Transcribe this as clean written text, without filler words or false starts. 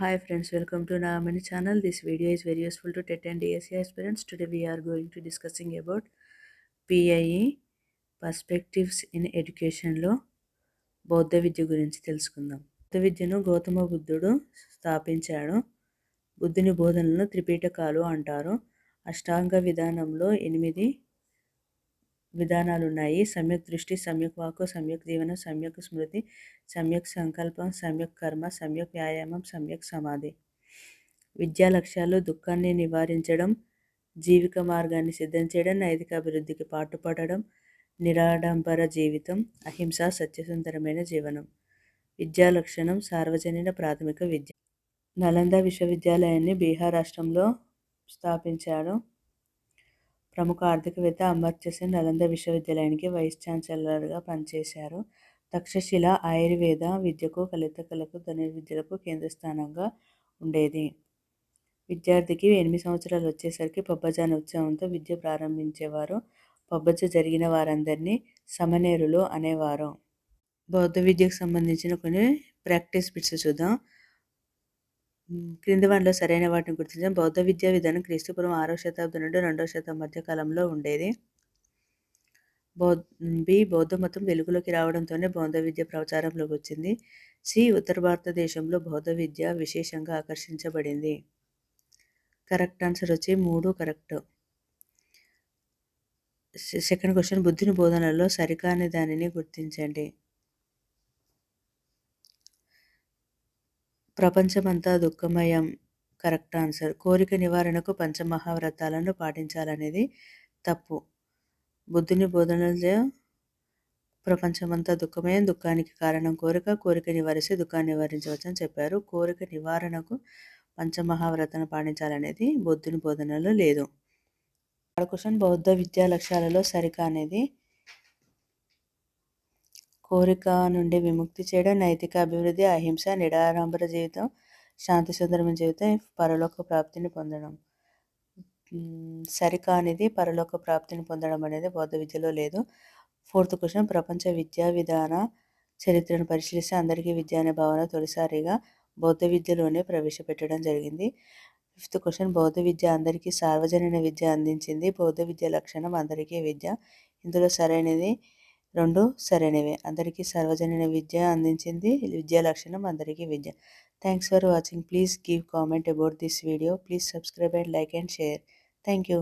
Hi friends, welcome to Naamani channel. This video is very useful to TET and DSE aspirants. Today we are going to discussing about PIE perspectives in ఎడ్యుకేషన్లో బౌద్ధ విద్య గురించి తెలుసుకుందాం. బౌద్ధ విద్యను గౌతమ బుద్ధుడు స్థాపించాడు. బుద్ధుని బోధనలను త్రిపీఠకాలు అంటారు. అష్టాంగ విధానంలో 8 విధానాలు ఉన్నాయి. సమ్యక్ దృష్టి, సమ్యక్ వాక్కు, సమ్యక్ జీవనం, సమ్యక్ స్మృతి, సమ్యక్ సంకల్పం, సమ్యక్ కర్మ, సమ్యక్ వ్యాయామం, సమ్యక్ సమాధి. విద్యా లక్ష్యాలు దుఃఖాన్ని నివారించడం, జీవిక మార్గాన్ని సిద్ధం చేయడం, నైతిక అభివృద్ధికి పాటుపడడం, నిరాడంబర జీవితం, అహింస, సత్యసుందరమైన జీవనం. విద్యా లక్షణం సార్వజనీన ప్రాథమిక విద్య. నలంద విశ్వవిద్యాలయాన్ని బీహార్ రాష్ట్రంలో స్థాపించాడు. ప్రముఖ ఆర్థికవేత్త అమర్త్య సేన్ నలంద విశ్వవిద్యాలయానికి వైస్ ఛాన్సలర్గా పనిచేశారు. తక్షశిల ఆయుర్వేద విద్యకు, లలితకళకు, ధనుర్విద్యలకు కేంద్రస్థానంగా ఉండేది. విద్యార్థికి 8 సంవత్సరాలు వచ్చేసరికి పబ్బజాన ఉత్సవంతో విద్య ప్రారంభించేవారు. పబ్బజ జరిగిన వారందరినీ సమనేరులు అనేవారు. బౌద్ధ విద్యకు సంబంధించిన కొన్ని ప్రాక్టీస్ బిట్స్ చూద్దాం. క్రింది వాటిలో సరైన వాటిని గుర్తించాం. బౌద్ధ విద్యా విధానం క్రీస్తుపూర్వం 6వ శతాబ్దం నుండి 2వ శతాబ్దం మధ్య కాలంలో ఉండేది. బౌద్ధ మతం వెలుగులోకి రావడంతోనే బౌద్ధ విద్య ప్రచారంలోకి వచ్చింది. ఉత్తర భారతదేశంలో బౌద్ధ విద్య విశేషంగా ఆకర్షించబడింది. కరెక్ట్ ఆన్సర్ వచ్చి 3 కరెక్ట్. సెకండ్ క్వశ్చన్, బుద్ధుని బోధనలో సరికాని దానిని గుర్తించండి. ప్రపంచమంతా దుఃఖమయం కరెక్ట్ ఆన్సర్. కోరిక నివారణకు పంచమహావ్రతాలను పాటించాలనేది తప్పు. బుద్ధుని బోధనలో ప్రపంచమంతా దుఃఖమయం, దుఃఖానికి కారణం కోరిక, కోరిక నివారిస్తే దుఃఖాన్ని నివారించవచ్చని చెప్పారు. కోరిక నివారణకు పంచమహావ్రతాలను పాటించాలనేది బుద్ధుని బోధనలో లేదు. క్వశ్చన్, బౌద్ధ విద్యా లక్ష్యాలలో సరికానిది. కోరిక నుండి విముక్తి చేయడం, నైతిక అభివృద్ధి, అహింస, నిరాడంబర జీవితం, శాంతి సుందరమైన జీవితం, పరలోక ప్రాప్తిని పొందడం. సరికానిది పరలోక ప్రాప్తిని పొందడం అనేది బౌద్ధ విద్యలో లేదు. ఫోర్త్ క్వశ్చన్, ప్రపంచ విద్యా విధాన చరిత్రను పరిశీలిస్తే అందరికీ విద్య అనే భావన తొలిసారిగా బౌద్ధ విద్యలోనే ప్రవేశపెట్టడం జరిగింది. ఫిఫ్త్ క్వశ్చన్, బౌద్ధ విద్య అందరికీ సార్వజనీన విద్య అందించింది. బౌద్ధ విద్య లక్షణం అందరికీ విద్య. ఇందులో సరైనది 2 సరైనవే. అందరికీ సార్వజనీన విద్య అందించింది. విద్యా లక్షణం అందరికీ విద్య. Thanks for watching. Please give comment about this video. Please subscribe and like and share. Thank you.